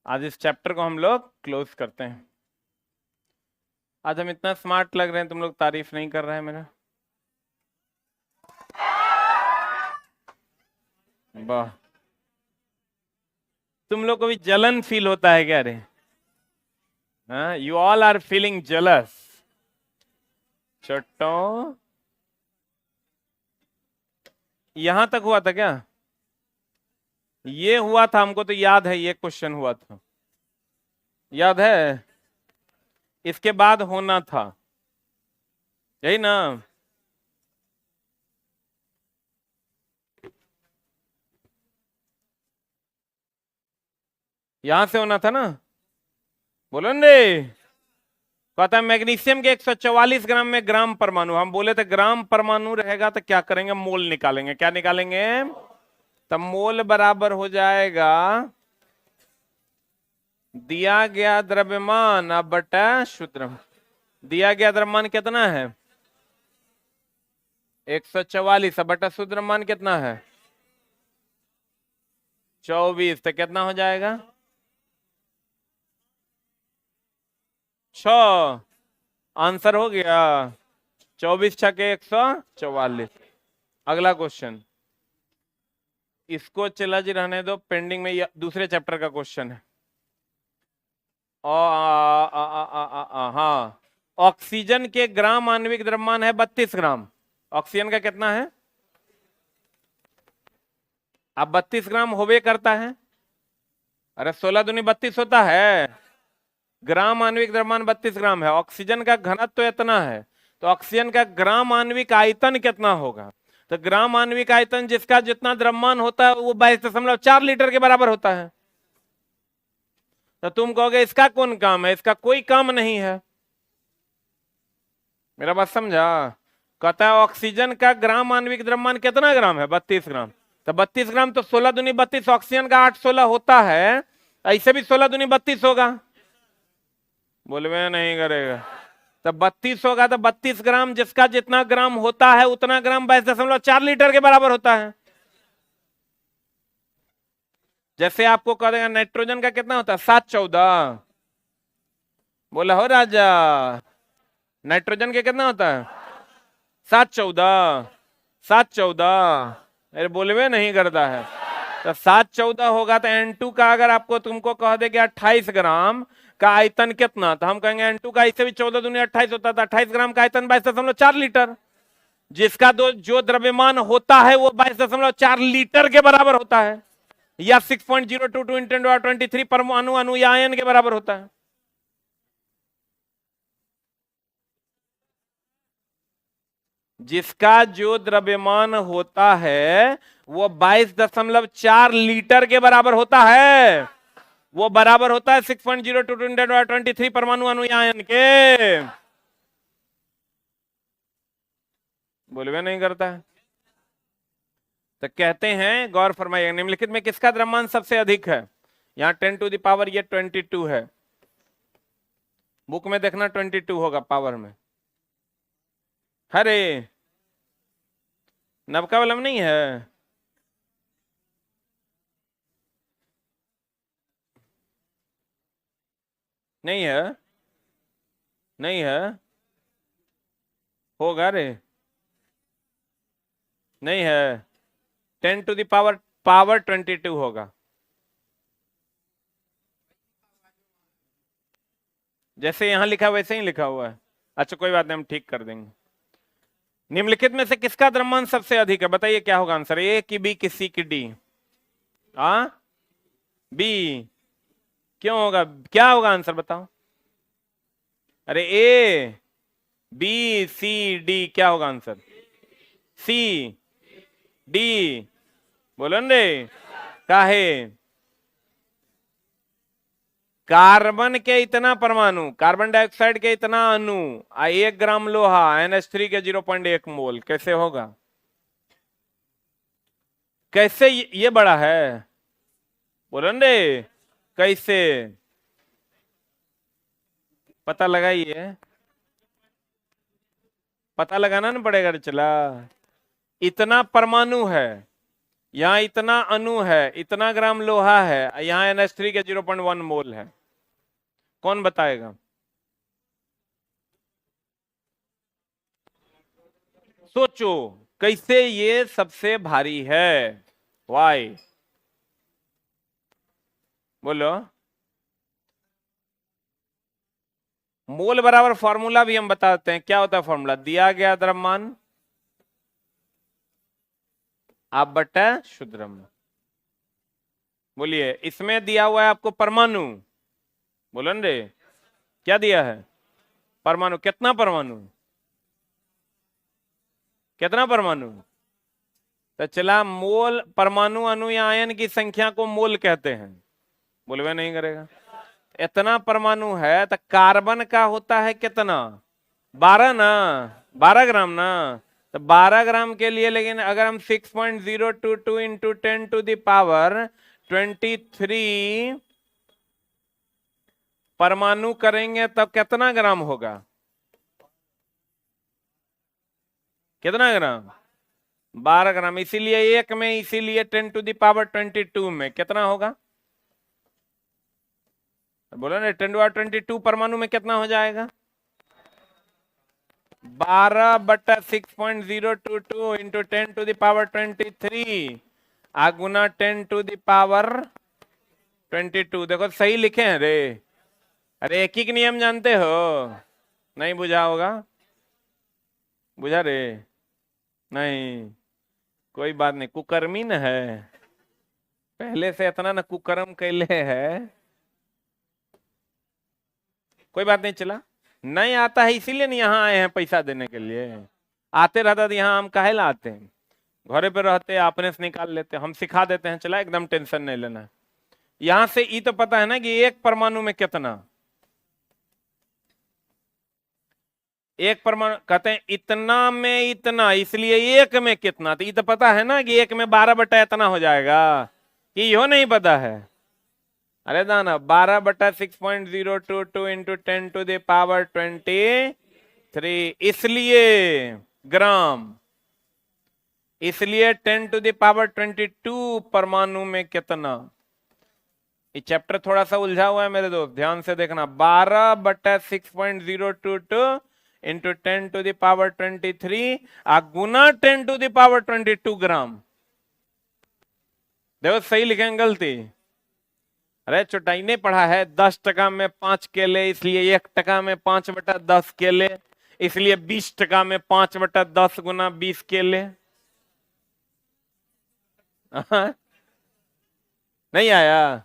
आज इस चैप्टर को हम लोग क्लोज करते हैं। आज हम इतना स्मार्ट लग रहे हैं, तुम लोग तारीफ नहीं कर रहे हैं मेरा। वाह, तुम लोग को भी जलन फील होता है क्या रे? हाँ, you all are feeling jealous. चट्टो, यहां तक हुआ था क्या? ये हुआ था, हमको तो याद है, ये क्वेश्चन हुआ था, याद है? इसके बाद होना था, यही ना? यहां से होना था ना? बोलो न रे। कहता है मैग्नीशियम के 144 ग्राम में ग्राम परमाणु, हम बोले थे ग्राम परमाणु रहेगा तो क्या करेंगे, मोल निकालेंगे। क्या निकालेंगे? तब मोल बराबर हो जाएगा दिया गया द्रव्यमान अब बटा शुद्ध। दिया गया द्रव्यमान कितना है? 144 बटा शुद्ध द्रव्यमान कितना है? 24। तो कितना हो जाएगा? 6। आंसर हो गया 24 छके 144। अगला क्वेश्चन, इसको चला जी रहने दो, पेंडिंग में दूसरे चैप्टर का क्वेश्चन है। हाँ, ऑक्सीजन के ग्राम आणविक द्रव्यमान है 32 ग्राम। ऑक्सीजन का कितना है? अब 32 ग्राम होवे करता है। अरे 16 दूनी 32 होता है। ग्राम आणविक द्रव्यमान 32 ग्राम है। ऑक्सीजन का घनत्व तो इतना है, तो ऑक्सीजन का ग्राम आणविक आयतन कितना होगा? तो ग्राम आणविक आयतन जिसका जितना द्रव्यमान होता है वो 22.4 लीटर के बराबर होता है। तो तुम कहोगे इसका कौन काम है? इसका कोई काम नहीं है। मेरा बात समझा? कहता है ऑक्सीजन का ग्राम आणविक द्रव्यमान कितना ग्राम है? 32 ग्राम। तो 32 ग्राम तो 16 दूनी 32, ऑक्सीजन का 8 16 होता है, ऐसे भी 16 दूनी 32 होगा। बोलवे नहीं करेगा। तो 32 होगा तो 32 ग्राम जिसका जितना ग्राम होता है उतना ग्राम 22.4 लीटर के बराबर होता है। जैसे आपको कह देगा नाइट्रोजन का कितना होता है? 7 14। बोला हो राजा, नाइट्रोजन के कितना होता है? 7 14। 7 14। अरे बोलवे नहीं करता है। तो 7 14 होगा तो N2 का अगर आपको तुमको कह दे कि 28 ग्राम का आयतन कितना, तो हम कहेंगे N2 का इससे भी 14 दूनी 28 होता था। 28 ग्राम का आयतन 22.4 लीटर। जिसका जो द्रव्यमान होता है वो 22.4 लीटर के बराबर होता है, या 6.022 × 1023 परमाणु अणु या आयन के बराबर होता है। जिसका जो द्रव्यमान होता है वो 22.4 लीटर के बराबर होता है। वो बराबर होता है 6.022 × 1023 परमाणु अणु या आयन के। बोलवे नहीं करता है। तो कहते हैं, गौर फरमाइए, निम्नलिखित में किसका द्रव्यमान सबसे अधिक है? यहां 10 टू द पावर ये 22 है, बुक में देखना 22 होगा पावर में। अरे नबका वाला में नहीं है? नहीं है? नहीं है? होगा रे? नहीं है। 10 टू द पावर 22 होगा। जैसे यहां लिखा वैसे ही लिखा हुआ है। अच्छा कोई बात नहीं, हम ठीक कर देंगे। निम्नलिखित में से किसका द्रव्यमान सबसे अधिक है? बताइए क्या होगा आंसर? ए की बी की सी की डी? बी। क्यों होगा? क्या होगा आंसर बताओ? अरे ए बी सी डी, क्या होगा आंसर? C D. बोलो न रे। काहे? कार्बन के इतना परमाणु, कार्बन डाइऑक्साइड के इतना अणु, 1 ग्राम लोहा, NH3 के 0.1 मोल, कैसे होगा? कैसे ये बड़ा है? बोलो न रे, कैसे? पता लगाइए, पता लगाना ना पड़ेगा। चला, इतना परमाणु है, यहाँ इतना अणु है, इतना ग्राम लोहा है, यहाँ NH3 के 0.1 मोल है। कौन बताएगा? सोचो कैसे ये सबसे भारी है। वाई बोलो। मोल बराबर फॉर्मूला भी हम बताते हैं। क्या होता है फॉर्मूला? दिया गया द्रव्यमान आप बटा शुद्ध द्रव्यमान। बोलिए, इसमें दिया हुआ है आपको परमाणु। बोलो न रे, क्या दिया है? परमाणु। कितना परमाणु? कितना परमाणु? तो चला मोल, परमाणु, अणु या आयन की संख्या को मोल कहते हैं। बोलवे नहीं करेगा। इतना परमाणु है तो कार्बन का होता है कितना? 12 ना, 12 ग्राम ना। तो 12 ग्राम के लिए, लेकिन अगर हम 6.022 इंटू 10 टू द पावर 23 परमाणु करेंगे तब कितना ग्राम होगा? कितना ग्राम? 12 ग्राम। इसीलिए एक में, इसीलिए 10 टू द पावर 22 में कितना होगा? बोलो ना, 10 टू पावर 22 परमाणु में कितना हो जाएगा? 12/6.022 इंटू 10 टू द पावर 23 गुना 10 टू द पावर 22। देखो सही लिखे हैं रे। अरे एक ही नियम जानते हो? नहीं बुझा होगा। बुझा रे? नहीं, कोई बात नहीं, कुकर्मी न है, पहले से इतना न कुकर्म कैले है। कोई बात नहीं, चला नहीं आता है इसीलिए नहीं यहाँ आए हैं पैसा देने के लिए। आते रहता तो यहाँ हम काहे ला आते हैं? घरे पे रहते अपने से निकाल लेते, हम सिखा देते हैं। चला एकदम टेंशन नहीं लेना। यहां से ये तो पता है ना कि एक परमाणु में कितना। एक परमाणु कहते हैं इतना में इतना, इसलिए एक में कितना। तो ये तो पता है ना कि एक में 12 बटा इतना हो जाएगा, कि यो नहीं पता है? अरे दाना 12/6.022 इंटू 10 टू द पावर 23, इसलिए ग्राम। इसलिए 10 टू द पावर 22 परमाणु में कितना। ये चैप्टर थोड़ा सा उलझा हुआ है मेरे दोस्त, ध्यान से देखना। 12/6.022 इंटू 10 टू द पावर 23 गुना 10 टू द पावर 22 ग्राम। देखो सही लिखेंगे गलती? अरे चौटाई ने पढ़ा है 10 टका में 5 केले, इसलिए 1 टका में 5/10 केले, इसलिए 20 टका में 5/10 गुना 20 केले। नहीं आया?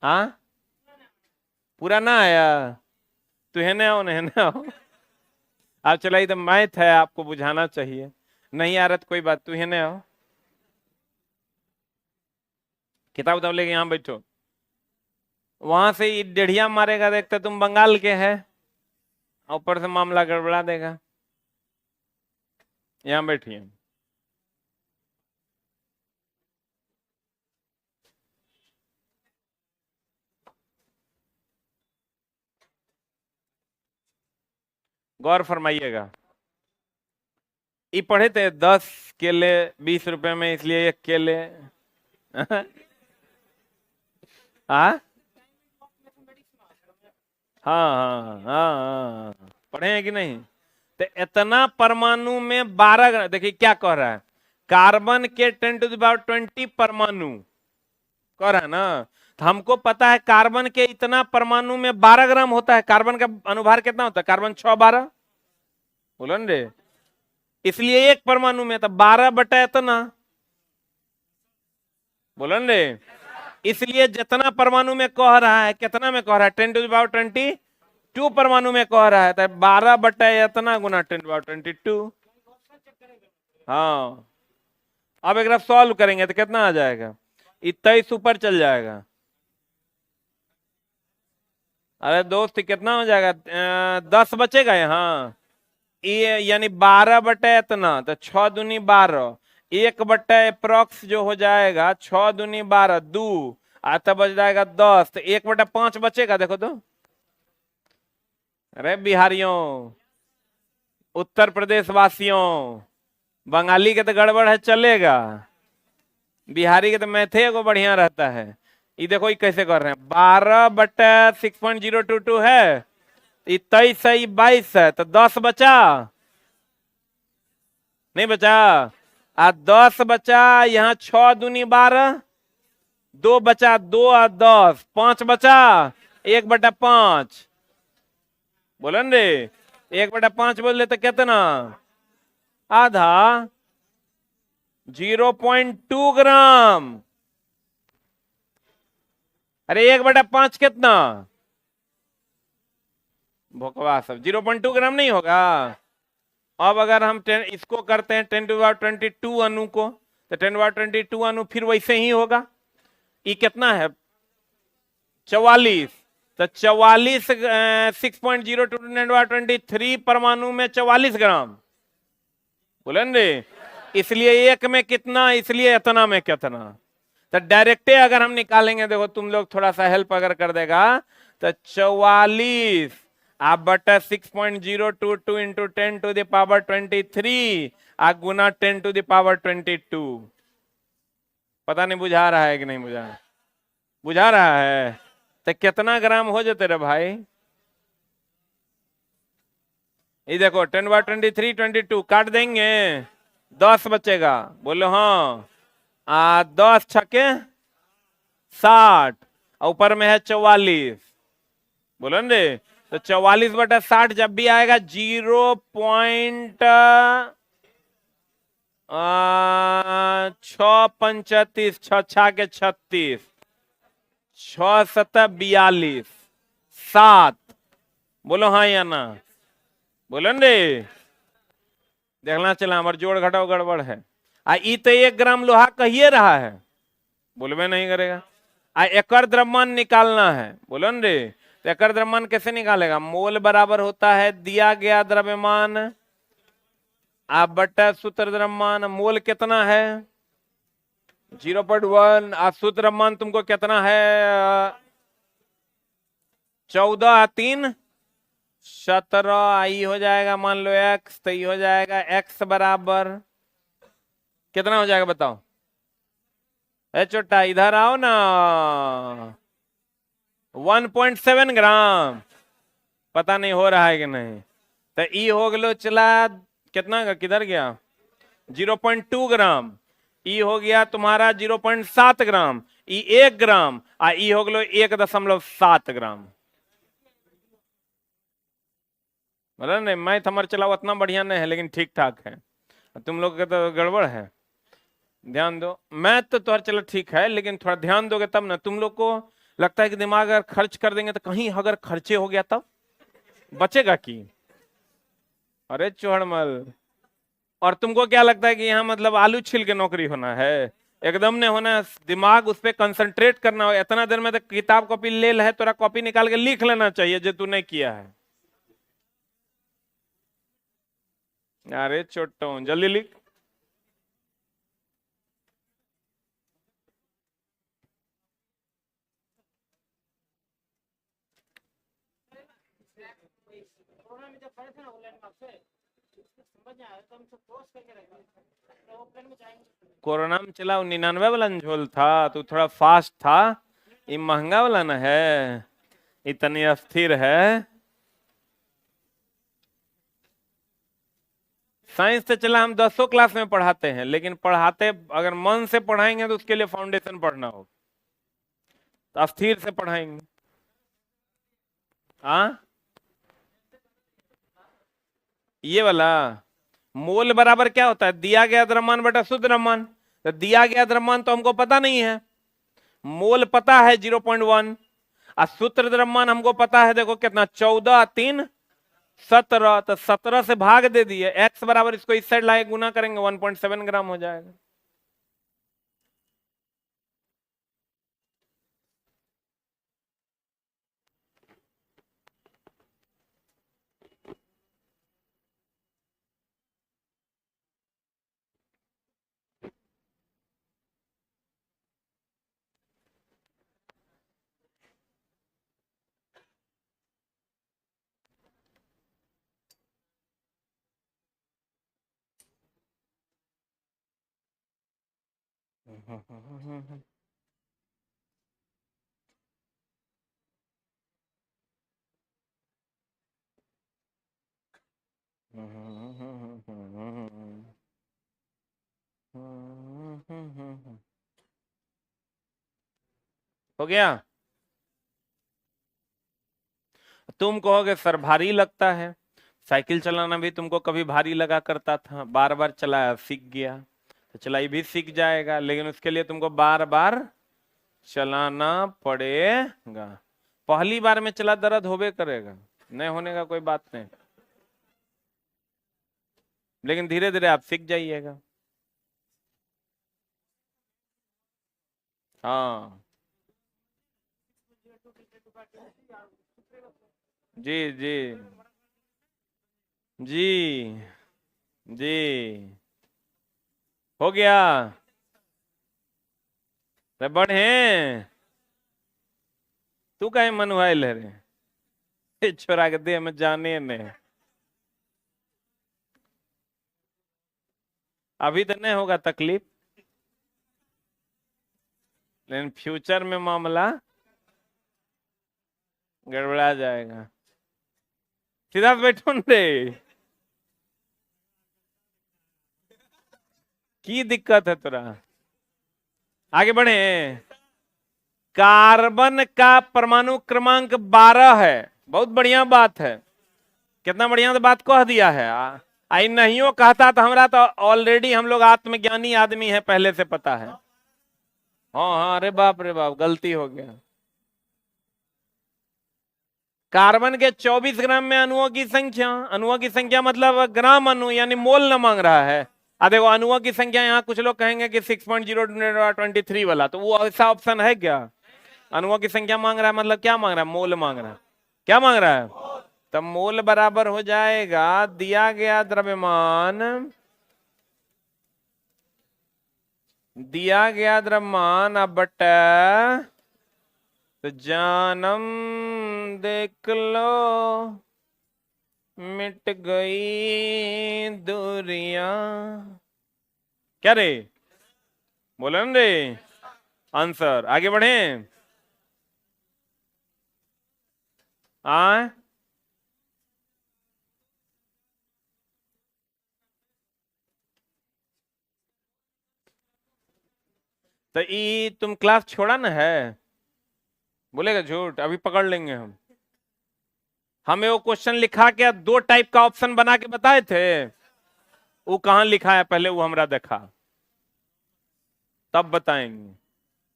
हाँ, पूरा ना आया तो है आओ, नहीं आओ। आप चला, तो मैथ है, आपको बुझाना चाहिए। नहीं आ रहा तो कोई बात, तू है आओ, किताब उताब लेके यहाँ बैठो। वहां से डेढ़िया मारेगा, देखते तुम बंगाल के है, ऊपर से मामला गड़बड़ा देगा। यहाँ बैठिए। गौर फरमाइएगा। ये पढ़े थे 10 केले 20 रुपए में, इसलिए 1 केले। हाँ हाँ हाँ हाँ, पढ़े हैं कि नहीं? तो इतना परमाणु में 12 देखिए क्या कह रहा है, कार्बन के 10 टू द पावर 20 परमाणु कह रहा है ना। तो हमको पता है कार्बन के इतना परमाणु में 12 ग्राम होता है। कार्बन का अनुभार कितना होता है? कार्बन 612, बोलो न रे। इसलिए एक परमाणु में तो 12 बटा इतना, बोलो न रे। इसलिए जितना परमाणु में कह रहा है, कितना में कह रहा है? 10 टू द पावर 22 परमाणु में कह रहा है, तो 12 बटा इतना गुना 10 टू द पावर 22। हाँ, अब एक सॉल्व करेंगे तो कितना आ जाएगा? 23 ऊपर चल जाएगा। अरे दोस्त कितना हो जाएगा? 10 बचेगा यहाँ, ये यानी 12 बटे इतना, तो 6 दूनी 12, 1 बटे अप्रोक्स जो हो जाएगा 6 दूनी 12, 2 आता बच जाएगा 10, तो 1/5 बचेगा। देखो तो, अरे बिहारियों, उत्तर प्रदेश वासियों, बंगाली के तो गड़बड़ है चलेगा, बिहारी के तो मैथे को बढ़िया रहता है। ये देखो ये कैसे कर रहे हैं, 12/6.022 है, 23 है, 22 है, तो 10 बचा, नहीं बचा, 10 बचा, यहाँ 6 दूनी 12, 2 बचा, 2 और 10, 5 बचा, 1/5 बोलन रे, 1/5 बोल तो कितना, आधा, 0.2 ग्राम। अरे 1/5 कितना, भोकवा सब, 0.2 ग्राम नहीं होगा। अब अगर हम इसको करते हैं 10⁻22 अणु को, तो 10⁻22 अणु फिर वैसे ही होगा। ये कितना है, 44, तो 44 6.022 परमाणु में 44 ग्राम बोले रे, इसलिए एक में कितना, इसलिए इतना में कितना। तो डायरेक्टे अगर हम निकालेंगे, देखो तुम लोग थोड़ा सा हेल्प अगर कर देगा, तो 44 आप बटा 6.022 इंटू 10⁻23 आ गुना 10⁻22। पता नहीं बुझा रहा है कि नहीं बुझा, बुझा रहा है, तो कितना ग्राम हो जाते रे भाई। ये देखो 10/23 22 काट देंगे, 10 बचेगा, बोलो हाँ, 10 छके 60, ऊपर में है 44, बोलो न रे, तो 44/60 जब भी आएगा 0.635, 6×6 = 36, 6×7 = 42, 7, बोलो हाँ या ना, बोलो रे, देखना चला हमारे जोड़ घटाओ गड़बड़ है। ई तो 1 ग्राम लोहा कहिए रहा है, बोलबे नहीं करेगा। एकर द्रव्यमान निकालना है, बोलो न रे, तो एकर द्रव्यमान कैसे निकालेगा, मोल बराबर होता है दिया गया द्रव्यमान आप बटा सूत्र द्रव्यमान। मोल कितना है 0.1, सूत्र द्रव्यमान तुमको कितना है 14 3 17, आई हो जाएगा मान लो x, तो ये हो जाएगा x बराबर कितना हो जाएगा बताओ, छोटा इधर आओ ना, 1.7 ग्राम, पता नहीं हो रहा है कि नहीं, तो ई हो गलो चला कितना का, किधर गया 0.2 ग्राम, ई हो गया तुम्हारा 0.7 ग्राम, ई 1 ग्राम, ई हो गलो 1.7 ग्राम। मतलब नहीं मैथ हमारे चलाओ उतना बढ़िया नहीं है, लेकिन ठीक ठाक है, तुम लोग का तो गड़बड़ है, ध्यान दो। मैथ तो तुम्हारा चलो ठीक है, लेकिन थोड़ा ध्यान दोगे तब ना। तुम लोग को लगता है कि दिमाग अगर खर्च कर देंगे तो कहीं अगर खर्चे हो गया तब बचेगा की, अरे चोहड़मल। और तुमको क्या लगता है कि यहाँ मतलब आलू छील के नौकरी होना है, एकदम ने होना, दिमाग उस पर कंसंट्रेट करना हो। इतना देर में तो किताब कॉपी ले है, तोरा कॉपी निकाल के लिख लेना चाहिए जो तूने किया है। अरे छोटो जल्दी लिख, कोरोना में चला 99 वाला झोल था, तो थोड़ा फास्ट था, ये महंगा वाला ना है, इतनी अस्थिर है। साइंस से चला हम 10वीं क्लास में पढ़ाते हैं, लेकिन पढ़ाते अगर मन से पढ़ाएंगे तो उसके लिए फाउंडेशन पढ़ना होगा, तो अस्थिर से पढ़ाएंगे। हाँ ये वाला मोल बराबर क्या होता है, दिया गया द्रव्यमान बटा शुद्ध द्रव्यमान। तो दिया गया द्रव्यमान तो हमको पता नहीं है, मोल पता है 0.1, और सूत्र द्रव्यमान हमको पता है, देखो कितना 14 3 17, तो 17 से भाग दे दिए, x बराबर इसको इस साइड लाए गुना करेंगे 1.7 ग्राम हो जाएगा। हो गया। तुम कहोगे सर भारी लगता है, साइकिल चलाना भी तुमको कभी भारी लगा करता था, बार बार चलाया सीख गया, तो चलाई भी सीख जाएगा, लेकिन उसके लिए तुमको बार बार चलाना पड़ेगा। पहली बार में चला दर्द होबे करेगा, नहीं होने का कोई बात नहीं, लेकिन धीरे धीरे आप सीख जाइएगा। हाँ जी जी जी जी, हो गया। तो बढ़े तू कहे मनवाइल है रे, छोरा के देह में जाने ने, अभी तो नहीं होगा तकलीफ, लेकिन फ्यूचर में मामला गड़बड़ा जाएगा। सीधा बैठो रे, की दिक्कत है तुरा? आगे बढ़े। कार्बन का परमाणु क्रमांक 12 है, बहुत बढ़िया बात है, कितना बढ़िया तो बात कह दिया है। आई नहीं हो कहता तो हमरा तो ऑलरेडी हम लोग आत्मज्ञानी आदमी है, पहले से पता है। हाँ हाँ, अरे बाप रे बाप, गलती हो गया। कार्बन के 24 ग्राम में अणुओं की संख्या, अणुओं की संख्या मतलब ग्राम अणु यानी मोल न मांग रहा है। देखो अणुओं की संख्या, यहाँ कुछ लोग कहेंगे कि 6.023 वाला, तो वो ऐसा ऑप्शन है क्या? अणुओं की संख्या मांग रहा है, मतलब क्या मांग रहा है? मोल मांग रहा है। क्या मांग रहा है? तब मोल बराबर हो जाएगा दिया गया द्रव्यमान, दिया गया द्रव्यमान अब बटा तो जानम देख लो मिट गई दूरियां। क्या रे बोला ना रे आंसर? आगे बढ़े। तो ई तुम क्लास छोड़ा ना है, बोलेगा झूठ, अभी पकड़ लेंगे हम। हमें वो क्वेश्चन लिखा के 2 टाइप का ऑप्शन बना के बताए थे, वो कहां लिखा है पहले वो हमरा देखा, तब बताएंगे।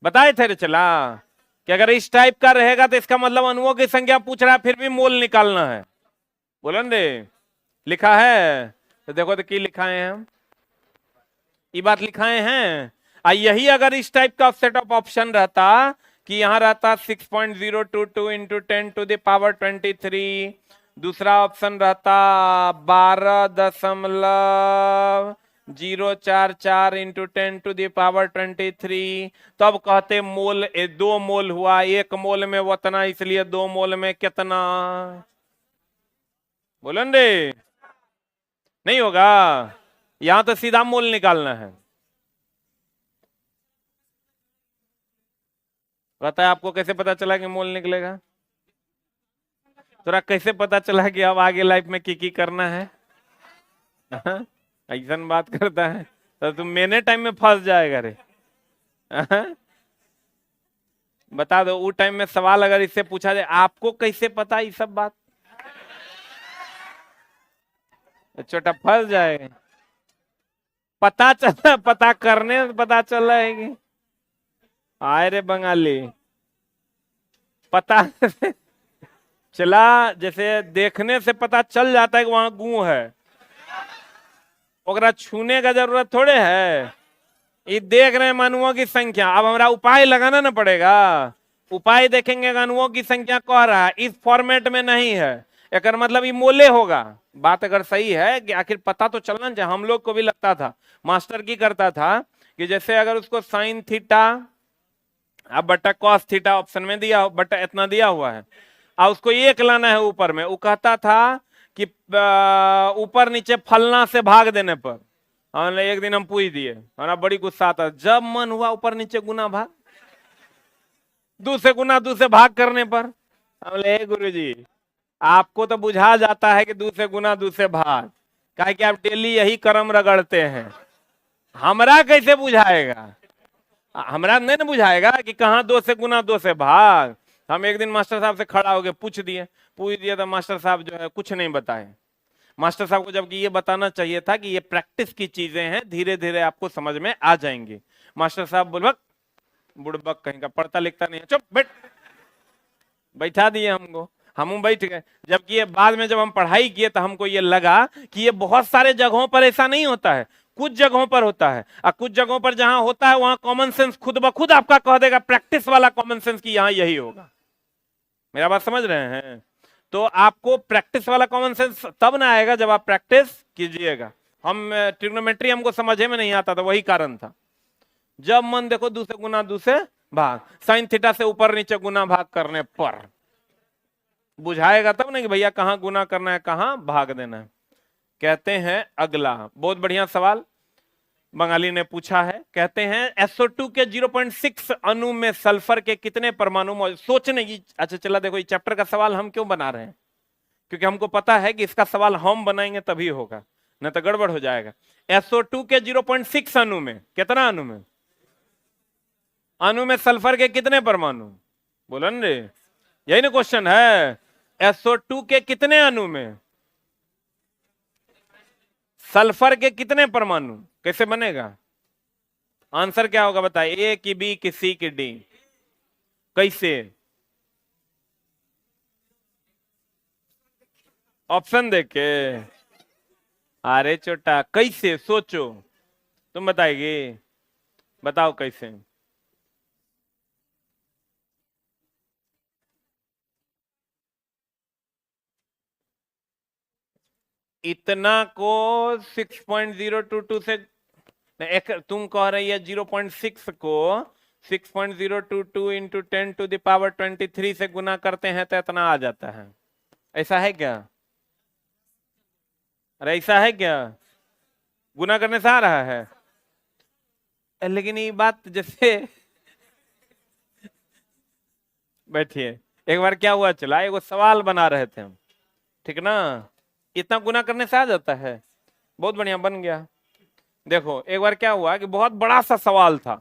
बताए थे रे चला कि अगर इस टाइप का रहेगा तो इसका मतलब अणुओं की संख्या पूछ रहा है, फिर भी मोल निकालना है। बोलो रे लिखा है तो देखो तो की लिखाए हैं हम, ये बात लिखाए हैं। यही अगर इस टाइप का सेट ऑफ ऑप्शन रहता कि यहां रहता 6.022 इंटू 10⁻23, दूसरा ऑप्शन रहता 12.044 इंटू 10⁻23, तब कहते मोल 2 मोल हुआ, 1 मोल में उतना, इसलिए 2 मोल में कितना। बोलो रे नहीं होगा, यहां तो सीधा मोल निकालना है। पता है आपको कैसे पता चला कि मोल निकलेगा? थोड़ा कैसे पता चला कि अब आगे लाइफ में की करना है? ऐसा बात करता है तो तुम मेने टाइम में फंस जाएगा रे। बता दो, वो टाइम में सवाल अगर इससे पूछा जाए आपको कैसे पता ये सब बात, छोटा फंस जाएगा। पता चला, पता करने पता चल रहा है कि आए रे बंगाली, पता चला जैसे देखने से पता चल जाता है कि वहां गू है, ओकरा छूने का जरूरत थोड़े है। ये देख रहे हैं अणुओं की संख्या, अब हमारा उपाय लगाना ना पड़ेगा। उपाय देखेंगे अणुओं की संख्या कह रहा है, इस फॉर्मेट में नहीं है, एक मतलब ये मोले होगा। बात अगर सही है कि आखिर पता तो चलना चाहिए। हम लोग को भी लगता था, मास्टर की करता था कि जैसे अगर उसको साइन थीटा अब बटा कॉस थीटा ऑप्शन में दिया, बटा इतना दिया हुआ है, और उसको 1 लाना है ऊपर में, वो कहता था कि ऊपर नीचे फलना से भाग देने पर हमने एक दिन हम पूछ दिए, हमारा बड़ी गुस्सा आता, जब मन हुआ ऊपर नीचे गुना भाग, दूसरे गुना दूसरे भाग करने पर। हमने गुरु जी आपको तो बुझा जाता है कि दूसरे गुना दूसरे भाग, काहे कि आप डेली यही कर्म रगड़ते हैं, हमरा कैसे बुझाएगा? हमरा नहीं ना बुझाएगा कि कहाँ दो से गुना दो से भाग। हम एक दिन मास्टर साहब से खड़ा हो गए, पूछ दिए तो मास्टर साहब जो है कुछ नहीं बताए। मास्टर साहब को जबकि ये बताना चाहिए था कि ये प्रैक्टिस की चीजें हैं, धीरे धीरे आपको समझ में आ जाएंगी। मास्टर साहब बुड़बक बुड़बक कहीं का, पढ़ता लिखता नहीं है, चुप बैठा दिए हमको, हम बैठ गए। जबकि ये बाद में जब हम पढ़ाई किए तो हमको ये लगा कि ये बहुत सारे जगहों पर ऐसा नहीं होता है, कुछ जगहों पर होता है, और कुछ जगहों पर जहां होता है वहां कॉमन सेंस खुद ब खुद आपका कह देगा, प्रैक्टिस वाला कॉमन सेंस की यहां यही होगा। मेरा बात समझ रहे हैं? तो आपको प्रैक्टिस वाला कॉमन सेंस तब ना आएगा जब आप प्रैक्टिस कीजिएगा। हम ट्रिग्नोमेट्री हमको समझे में नहीं आता था, वही कारण था। जब मन देखो दूसरे गुना दूसरे भाग, साइन थीटा से ऊपर नीचे गुना भाग करने पर बुझाएगा तब नहीं कि भैया कहां गुना करना है कहां भाग देना है। कहते हैं अगला बहुत बढ़िया सवाल बंगाली ने पूछा है, कहते हैं SO2 के 0.6 अणु में सल्फर के कितने परमाणु मौजूद? सोचने की, अच्छा चला देखो, ये चैप्टर का सवाल हम क्यों बना रहे हैं? क्योंकि हमको पता है कि इसका सवाल हम बनाएंगे तभी होगा, नहीं तो गड़बड़ हो जाएगा। SO2 के 0.6 अणु में, कितना अणु में? अणु में सल्फर के कितने परमाणु? बोलो न रे, यही ना क्वेश्चन है। SO2 के कितने अणु में सल्फर के कितने परमाणु? कैसे बनेगा? आंसर क्या होगा बताइए? ए की बी की सी की डी? कैसे? ऑप्शन देके? अरे छोटा कैसे, सोचो, तुम बताएगी, बताओ कैसे। इतना को 6.022 से, एक तुम कह रही है 0.6 को 6.022 इंटू 10⁻23 से गुना करते हैं तो इतना आ जाता है, ऐसा है क्या? अरे ऐसा है क्या? गुना करने से आ रहा है? लेकिन ये बात जैसे बैठिए, एक बार क्या हुआ, चला एक सवाल बना रहे थे हम, ठीक ना, इतना गुना करने से आ जाता है, बहुत बढ़िया बन गया। देखो एक बार क्या हुआ कि बहुत बड़ा सा सवाल था,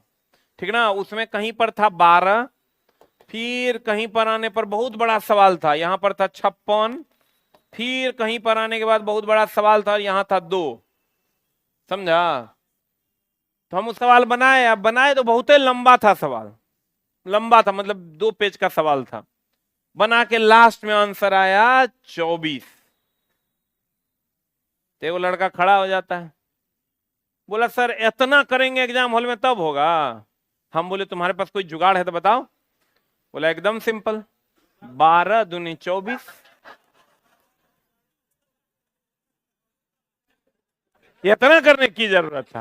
ठीक ना, उसमें कहीं पर था 12, फिर कहीं पर आने पर बहुत बड़ा सवाल था, यहां पर था 56, फिर कहीं पर आने के बाद बहुत बड़ा सवाल था, यहां था 2, समझा? तो हम उस सवाल बनाए, अब बनाए तो बहुत ही लंबा था सवाल, लंबा था मतलब 2 पेज का सवाल था, बना के लास्ट में आंसर आया 24। तो वो लड़का खड़ा हो जाता है, बोला सर इतना करेंगे एग्जाम हॉल में तब होगा? हम बोले तुम्हारे पास कोई जुगाड़ है तो बताओ। बोला एकदम सिंपल, 12 दूनी 24। इतना करने की जरूरत था?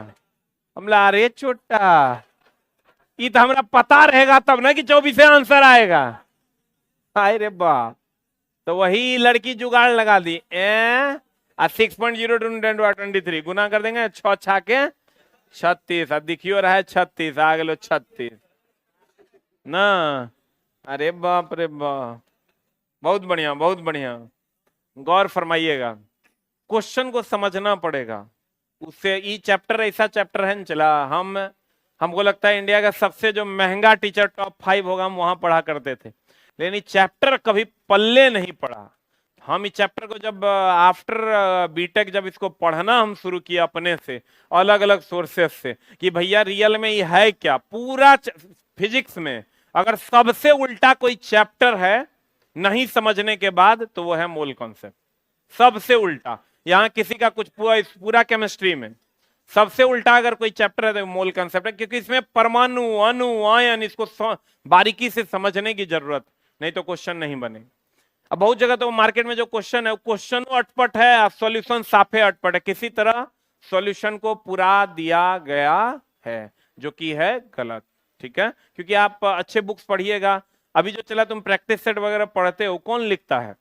हम बोला अरे छोटा, ये तो हमारा पता रहेगा तब ना कि 24 से आंसर आएगा। अरे बाप, तो वही लड़की जुगाड़ लगा दी, 6.022 गुना कर देंगे, 6 छाके 36, अब दिखियो रहा है 36, आ गए 36 ना। अरे बाप रे बाप, बहुत बढ़िया बहुत बढ़िया, गौर फरमाइएगा, क्वेश्चन को समझना पड़ेगा। उससे ये चैप्टर ऐसा चैप्टर है न, चला हमको लगता है इंडिया का सबसे जो महंगा टीचर टॉप 5 होगा, हम वहां पढ़ा करते थे, लेकिन चैप्टर कभी पल्ले नहीं पड़ा। हम इस चैप्टर को जब आफ्टर बीटेक जब इसको पढ़ना हम शुरू किया अपने से, अलग अलग सोर्सेस से, कि भैया रियल में ये है क्या, पूरा फिजिक्स में अगर सबसे उल्टा कोई चैप्टर है नहीं समझने के बाद तो वो है मोल कॉन्सेप्ट, सबसे उल्टा। यहाँ किसी का कुछ पूरा केमिस्ट्री में सबसे उल्टा अगर कोई चैप्टर है तो मोल कॉन्सेप्ट है, क्योंकि इसमें परमाणु अणु आयन इसको बारीकी से समझने की जरूरत, नहीं तो क्वेश्चन नहीं बने। अब बहुत जगह तो मार्केट में जो क्वेश्चन है, क्वेश्चन अटपट है, सॉल्यूशन साफे अटपट है, किसी तरह सॉल्यूशन को पूरा दिया गया है, जो कि है गलत, ठीक है? क्योंकि आप अच्छे बुक्स पढ़िएगा, अभी जो चला तुम प्रैक्टिस सेट वगैरह पढ़ते हो, कौन लिखता है?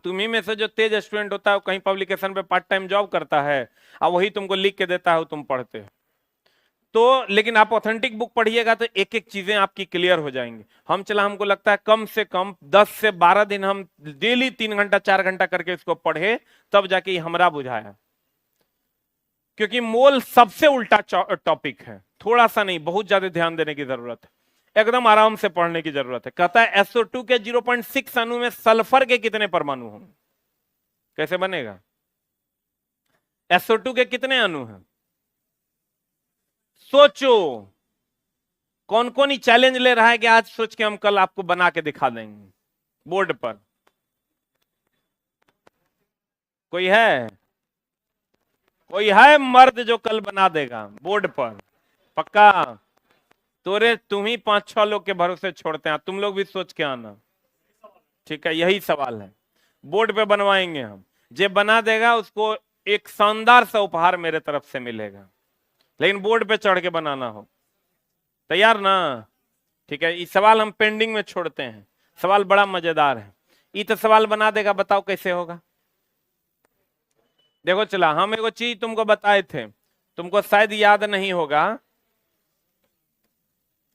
तुम ही में से जो तेज स्टूडेंट होता है वो कहीं पब्लिकेशन पे पार्ट टाइम जॉब करता है और वही तुमको लिख के देता है, तुम पढ़ते हो। तो लेकिन आप ऑथेंटिक बुक पढ़िएगा तो एक एक चीजें आपकी क्लियर हो जाएंगी। हमको लगता है कम से कम 10 से 12 दिन हम डेली 3 घंटा 4 घंटा करके इसको पढ़े, तब जाके हमरा बुझाया। क्योंकि मोल सबसे उल्टा टॉपिक है, थोड़ा सा नहीं, बहुत ज्यादा ध्यान देने की जरूरत है, एकदम आराम से पढ़ने की जरूरत है। कहता है SO2 के 0.6 अणु में सल्फर के कितने परमाणु होंगे? कैसे बनेगा? SO2 के कितने अणु हैं? सोचो। कौन कौन ही चैलेंज ले रहा है कि आज सोच के हम कल आपको बना के दिखा देंगे बोर्ड पर? कोई है? कोई है मर्द जो कल बना देगा बोर्ड पर? पक्का? तोरे तुम ही 5-6 लोग के भरोसे छोड़ते हैं, तुम लोग भी सोच के आना। ठीक है, यही सवाल है। बोर्ड पे बनवाएंगे हम, जे बना देगा उसको एक शानदार सा उपहार मेरे तरफ से मिलेगा, लेकिन बोर्ड पे चढ़ के बनाना हो। तैयार ना? ठीक है, इस सवाल हम पेंडिंग में छोड़ते हैं, सवाल बड़ा मजेदार है। ये तो सवाल बना देगा, बताओ कैसे होगा? देखो चला, हम एगो चीज तुमको बताए थे, तुमको शायद याद नहीं होगा।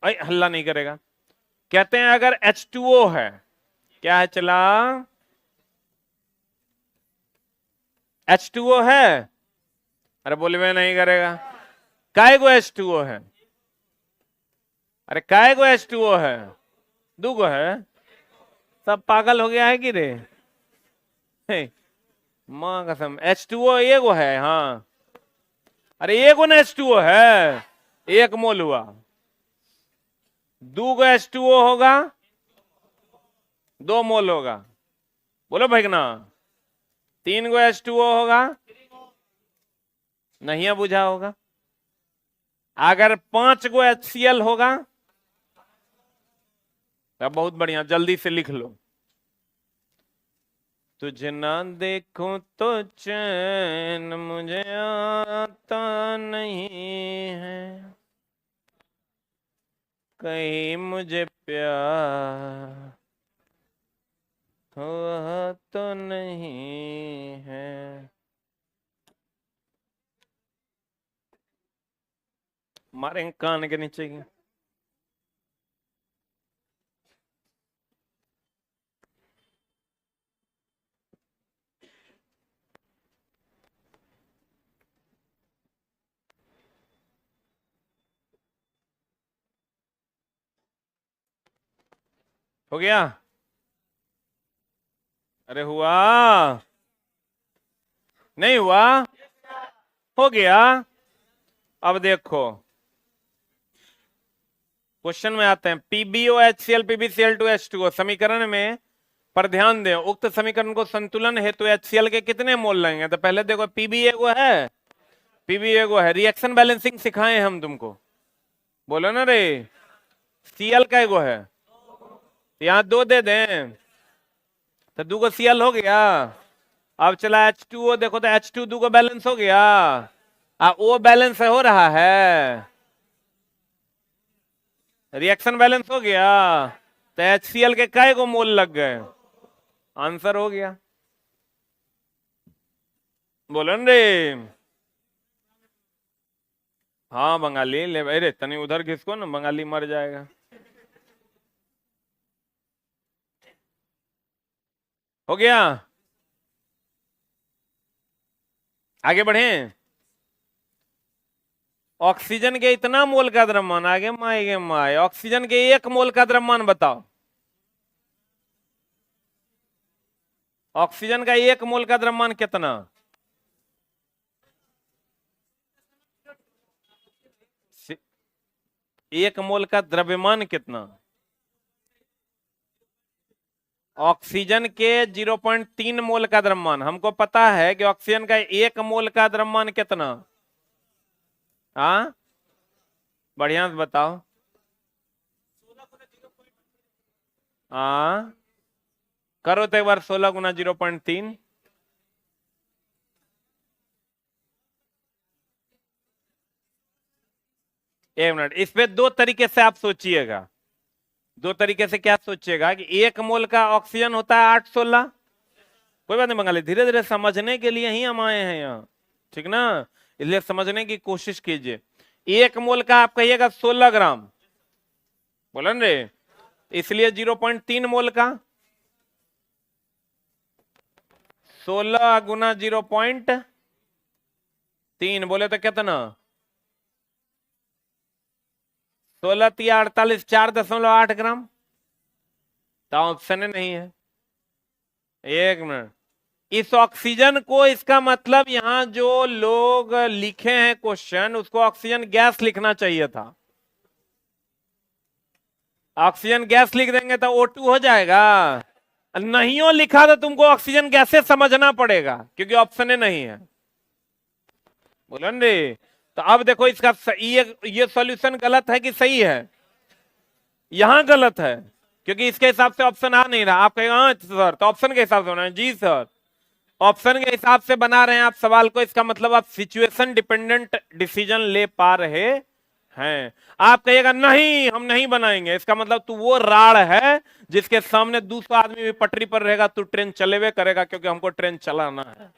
हल्ला नहीं करेगा। कहते हैं अगर H2O है, क्या है चला? H2O है, अरे बोलवे नहीं करेगा। काय गो H2O है? अरे काय गो H2O है? 2 गो है? सब पागल हो गया है कि रे? मां कसम, H2O एगो है। हाँ, अरे एगो ना H2O है, 1 मोल हुआ। 2 गो H2O होगा, 2 मोल होगा। बोलो भाई ना। 3 गो H2O होगा, नहीं बुझा होगा। अगर 5 गो HCl होगा तो बहुत बढ़िया, जल्दी से लिख लो। तुझे ना देखूं तो चैन मुझे आता नहीं है, कहीं मुझे प्यार हुआ तो नहीं है। मारेंगे कान के नीचे की। हो गया? अरे हुआ? नहीं हुआ? हो गया। अब देखो क्वेश्चन में आते हैं। PbOHCl PbCl2H2O समीकरण में पर ध्यान दें, उक्त समीकरण को संतुलन हेतु HCl के कितने मोल लेंगे? तो पहले देखो Pb एगो है, Pb एगो है। रिएक्शन बैलेंसिंग सिखाए हम तुमको, बोलो ना रे। Cl का एगो है, यहां 2 दे दें तो 2 गो Cl हो गया। अब चला H2O, देखो तो H2 2 गो बैलेंस हो गया, O बैलेंस हो रहा है, रिएक्शन बैलेंस हो गया। तो HCl के काय को मोल लग गए? आंसर हो गया। बोलो न रे। हाँ बंगाली ले, अरे तनी उधर किसको ना, बंगाली मर जाएगा। हो गया? आगे बढ़े। ऑक्सीजन के इतना मोल का द्रव्यमान, आगे माए ऑक्सीजन के 1 मोल का द्रव्यमान बताओ। ऑक्सीजन का 1 मोल का द्रव्यमान कितना? एक मोल का द्रव्यमान कितना? ऑक्सीजन के 0.3 मोल का द्रव्यमान। हमको पता है कि ऑक्सीजन का 1 मोल का द्रव्यमान कितना? हाँ बढ़िया से बताओ। हाँ करो तो एक बार, 16 गुना 0.3। एक मिनट, इस पे 2 तरीके से आप सोचिएगा। 2 तरीके से क्या सोचिएगा कि 1 मोल का ऑक्सीजन होता है 816, कोई बात नहीं बंगाली, धीरे धीरे समझने के लिए ही हम आए हैं यहाँ, ठीक ना, इसलिए समझने की कोशिश कीजिए। 1 मोल का आप कहिएगा 16 ग्राम, बोलन रे, इसलिए 0.3 मोल का 16 गुना 0.3 बोले तो कितना, 16 तिया 48, 4.8 ग्राम। तो ऑप्शन नहीं है। एक मिनट, इस ऑक्सीजन को, इसका मतलब यहां जो लोग लिखे हैं क्वेश्चन, उसको ऑक्सीजन गैस लिखना चाहिए था। ऑक्सीजन गैस लिख देंगे तो O2 हो जाएगा। नहीं हो लिखा तो तुमको ऑक्सीजन गैसें समझना पड़ेगा, क्योंकि ऑप्शन नहीं है, बोलो रे। तो अब देखो इसका ये सॉल्यूशन गलत है कि सही है, यहां गलत है, क्योंकि इसके हिसाब से ऑप्शन आ नहीं रहा। आप कहेंगे हाँ सर, तो ऑप्शन के हिसाब से होना है। जी सर, ऑप्शन के हिसाब से बना रहे हैं आप सवाल को, इसका मतलब आप सिचुएशन डिपेंडेंट डिसीजन ले पा रहे हैं। आप कहिएगा नहीं हम नहीं बनाएंगे, इसका मतलब तू वो राड़ है जिसके सामने दूसरा आदमी भी पटरी पर रहेगा, तू ट्रेन चले हुए करेगा, क्योंकि हमको ट्रेन चलाना है।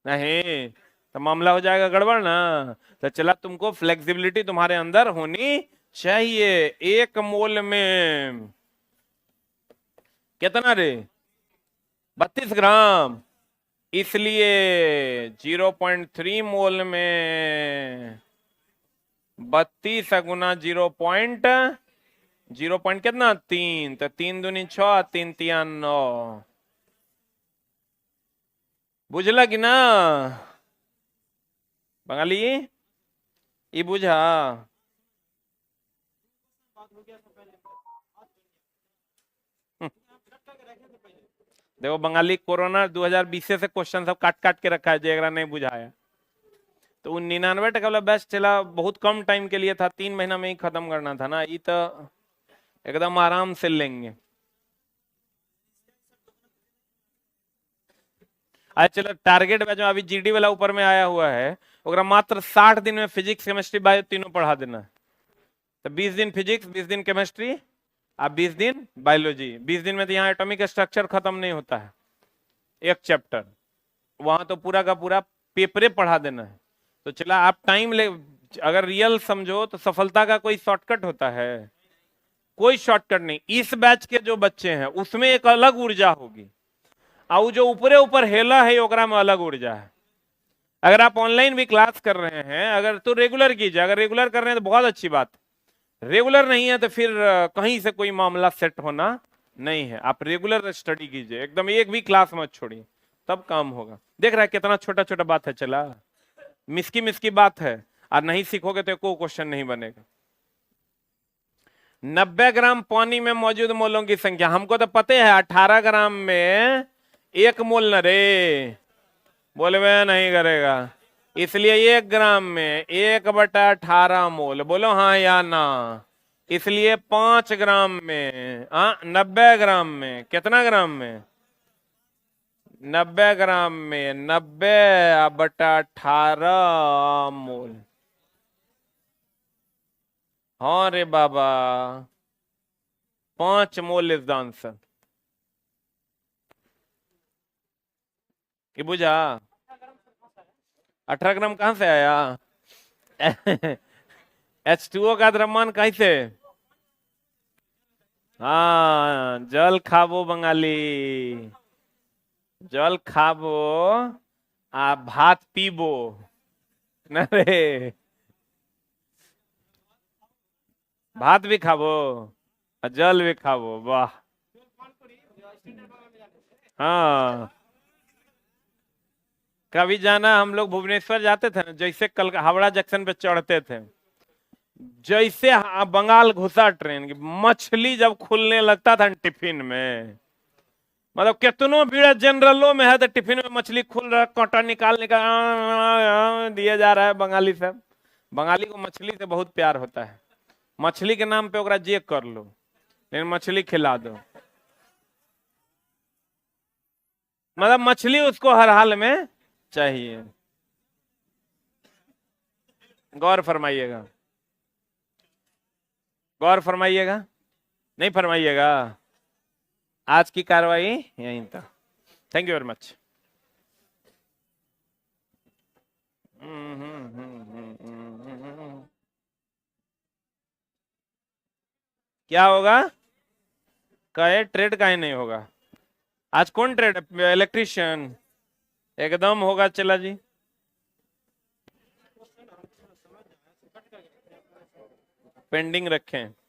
नहीं तो मामला हो जाएगा गड़बड़ ना। तो चला, तुमको फ्लेक्सिबिलिटी तुम्हारे अंदर होनी चाहिए। 1 मोल में कितना रे, 32 ग्राम, इसलिए 0.3 मोल में 32 गुना 0 पॉइंट कितना, 3, तो 3 दूनी 6, 3 तिया 9, बुझला कि ना बंगाली, ये बुझा। देखो बंगाली, कोरोना 2020 से क्वेश्चन सब काट काट के रखा है, जेगरा नहीं बुझाया। तो 99% वाला बैच चला, बहुत कम टाइम के लिए था, 3 महीना में ही खत्म करना था ना, ये तो एकदम आराम से लेंगे। आज चलो टारगेट बैच में अभी जीडी वाला ऊपर में आया हुआ है, मात्र 60 दिन में फिजिक्स केमिस्ट्री बायो तीनों पढ़ा देना है। तो 20 दिन फिजिक्स, 20 दिन केमिस्ट्री, आप 20 दिन बायोलॉजी। 20 दिन में तो यहाँ एटॉमिक स्ट्रक्चर खत्म नहीं होता है, एक चैप्टर, वहां तो पूरा का पूरा पेपरे पढ़ा देना है। तो चला आप टाइम ले, अगर रियल समझो तो सफलता का कोई शॉर्टकट होता है, कोई शॉर्टकट नहीं। इस बैच के जो बच्चे हैं उसमें एक अलग ऊर्जा होगी, और जो ऊपरे ऊपर हेला है ओकरा में अलग ऊर्जा है। अगर आप ऑनलाइन भी क्लास कर रहे हैं, अगर तो रेगुलर कीजिए, अगर रेगुलर कर रहे हैं तो बहुत अच्छी बात, रेगुलर नहीं है तो फिर कहीं से कोई मामला सेट होना नहीं है। आप रेगुलर स्टडी कीजिए, एकदम एक भी क्लास मत छोड़िए, तब काम होगा। देख रहा है कितना छोटा छोटा बात है, चला मिसकी मिसकी बात है, और नहीं सीखोगे तो कोई क्वेश्चन नहीं बनेगा। 90 ग्राम पानी में मौजूद मोलों की संख्या, हमको तो पता है 18 ग्राम में 1 मोल न रे, बोले मैं नहीं करेगा, इसलिए 1 ग्राम में 1/18 मोल, बोलो हाँ या ना। इसलिए 5 ग्राम में 90 ग्राम में कितना ग्राम में, 90 ग्राम में 90/18 मोल। हाँ रे बाबा, 5 मोल इज द आंसर। ये बुझा, 18 ग्राम कहां से आया? H2O का द्रव्यमान कैसे? हाँ, जल खाबो बंगाली, जल खाबो आ भात पीबो न रे, भात भी खाबो और जल भी खाबो, वाह। हाँ, कभी जाना, हम लोग भुवनेश्वर जाते थे ना, जैसे कल हावड़ा जंक्शन पे चढ़ते थे, जैसे बंगाल घुसा ट्रेन की, मछली जब खुलने लगता था टिफिन में, मतलब कितनों भीड़ जनरलों में है तो टिफिन में मछली खुल रहा, कांटा निकाल निकाल दिया जा रहा है। बंगाली साहब, बंगाली को मछली से बहुत प्यार होता है, मछली के नाम पे ओकरा जे कर लो, लेकिन मछली खिला दो, मतलब मछली उसको हर हाल में चाहिए। गौर फरमाइएगा, गौर फरमाइएगा, नहीं फरमाइएगा। आज की कार्रवाई यहीं तक। Thank you very much. क्या होगा? कहे ट्रेड काहे नहीं होगा? आज कौन ट्रेड? इलेक्ट्रिशियन। एकदम होगा, चला जी। पेंडिंग रखें।